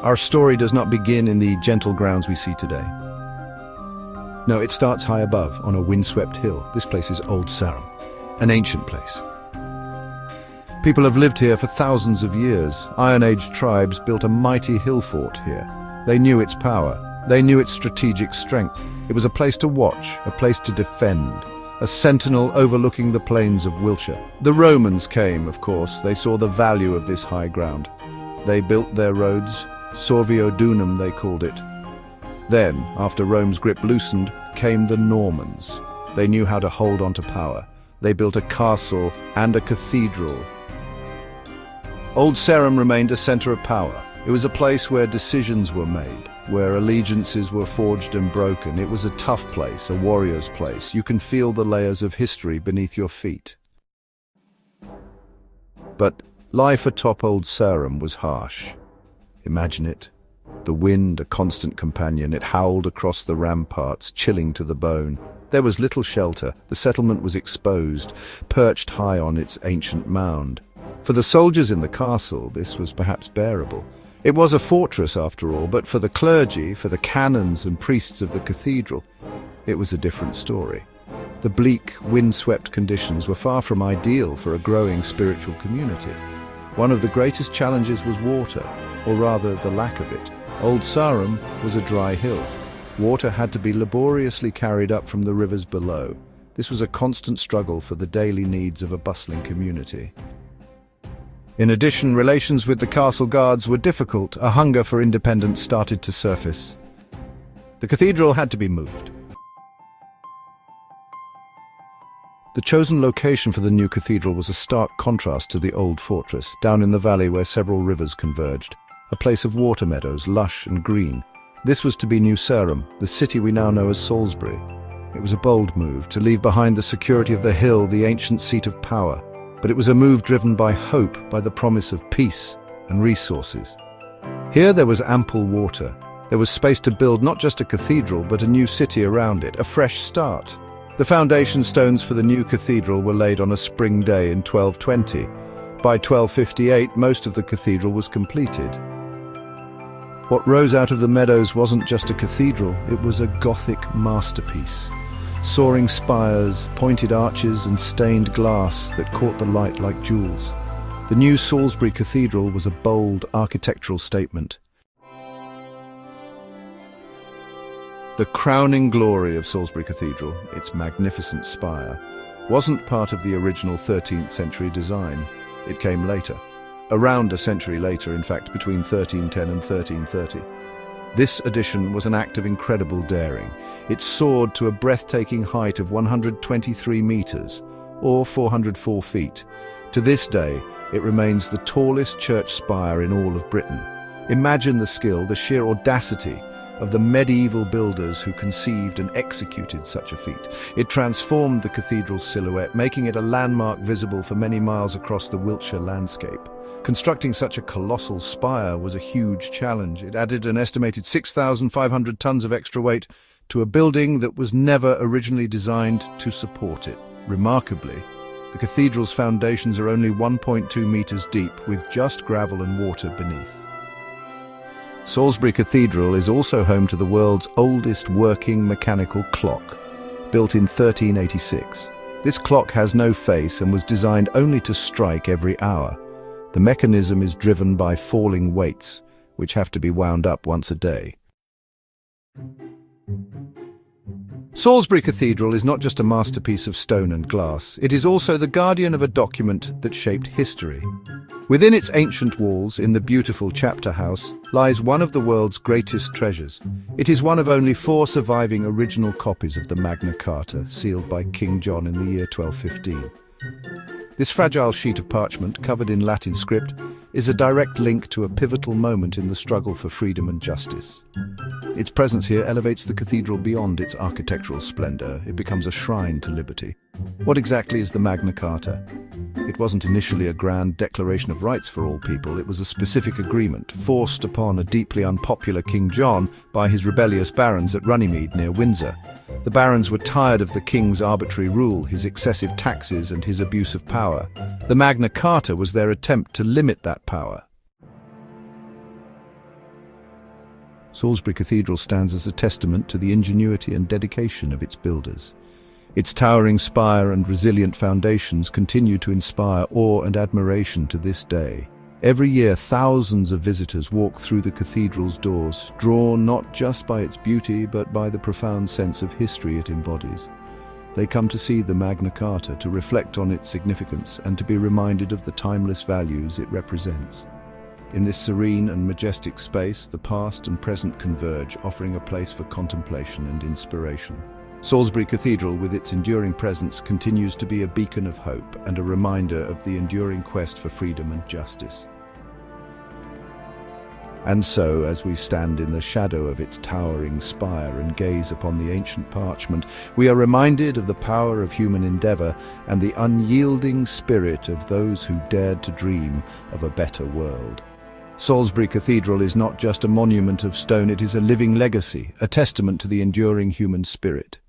Our story does not begin in the gentle grounds we see today. No, it starts high above, on a windswept hill. This place is Old Sarum, an ancient place. People have lived here for thousands of years. Iron Age tribes built a mighty hill fort here. They knew its power. They knew its strategic strength. It was a place to watch, a place to defend, a sentinel overlooking the plains of Wiltshire. The Romans came, of course. They saw the value of this high ground. They built their roads. Sorvio Dunum, they called it. Then, after Rome's grip loosened, came the Normans. They knew how to hold on to power. They built a castle and a cathedral. Old Sarum remained a center of power. It was a place where decisions were made, where allegiances were forged and broken. It was a tough place, a warrior's place. You can feel the layers of history beneath your feet. But life atop Old Sarum was harsh. Imagine it. The wind, a constant companion, it howled across the ramparts, chilling to the bone. There was little shelter. The settlement was exposed, perched high on its ancient mound. For the soldiers in the castle, this was perhaps bearable. It was a fortress, after all, but for the clergy, for the canons and priests of the cathedral, it was a different story. The bleak, windswept conditions were far from ideal for a growing spiritual community. One of the greatest challenges was water, or rather the lack of it. Old Sarum was a dry hill. Water had to be laboriously carried up from the rivers below. This was a constant struggle for the daily needs of a bustling community. In addition, relations with the castle guards were difficult. A hunger for independence started to surface. The cathedral had to be moved. The chosen location for the new cathedral was a stark contrast to the old fortress, down in the valley where several rivers converged, a place of water meadows, lush and green. This was to be New Sarum, the city we now know as Salisbury. It was a bold move, to leave behind the security of the hill, the ancient seat of power. But it was a move driven by hope, by the promise of peace and resources. Here there was ample water. There was space to build not just a cathedral, but a new city around it, a fresh start. The foundation stones for the new cathedral were laid on a spring day in 1220. By 1258, most of the cathedral was completed. What rose out of the meadows wasn't just a cathedral, it was a Gothic masterpiece. Soaring spires, pointed arches and stained glass that caught the light like jewels. The new Salisbury Cathedral was a bold architectural statement. The crowning glory of Salisbury Cathedral, its magnificent spire, wasn't part of the original 13th century design. It came later. Around a century later, in fact, between 1310 and 1330. This addition was an act of incredible daring. It soared to a breathtaking height of 123 meters, or 404 feet. To this day, it remains the tallest church spire in all of Britain. Imagine the skill, the sheer audacity of the medieval builders who conceived and executed such a feat. It transformed the cathedral's silhouette, making it a landmark visible for many miles across the Wiltshire landscape. Constructing such a colossal spire was a huge challenge. It added an estimated 6,500 tons of extra weight to a building that was never originally designed to support it. Remarkably, the cathedral's foundations are only 1.2 meters deep, with just gravel and water beneath. Salisbury Cathedral is also home to the world's oldest working mechanical clock, built in 1386. This clock has no face and was designed only to strike every hour. The mechanism is driven by falling weights, which have to be wound up once a day. Salisbury Cathedral is not just a masterpiece of stone and glass, it is also the guardian of a document that shaped history. Within its ancient walls, in the beautiful chapter house, lies one of the world's greatest treasures. It is one of only 4 surviving original copies of the Magna Carta, sealed by King John in the year 1215. This fragile sheet of parchment, covered in Latin script, is a direct link to a pivotal moment in the struggle for freedom and justice. Its presence here elevates the cathedral beyond its architectural splendor. It becomes a shrine to liberty. What exactly is the Magna Carta? It wasn't initially a grand declaration of rights for all people. It was a specific agreement, forced upon a deeply unpopular King John by his rebellious barons at Runnymede near Windsor. The barons were tired of the king's arbitrary rule, his excessive taxes and his abuse of power. The Magna Carta was their attempt to limit that power. Salisbury Cathedral stands as a testament to the ingenuity and dedication of its builders. Its towering spire and resilient foundations continue to inspire awe and admiration to this day. Every year, thousands of visitors walk through the cathedral's doors, drawn not just by its beauty, but by the profound sense of history it embodies. They come to see the Magna Carta, to reflect on its significance, and to be reminded of the timeless values it represents. In this serene and majestic space, the past and present converge, offering a place for contemplation and inspiration. Salisbury Cathedral, with its enduring presence, continues to be a beacon of hope and a reminder of the enduring quest for freedom and justice. And so, as we stand in the shadow of its towering spire and gaze upon the ancient parchment, we are reminded of the power of human endeavor and the unyielding spirit of those who dared to dream of a better world. Salisbury Cathedral is not just a monument of stone, it is a living legacy, a testament to the enduring human spirit.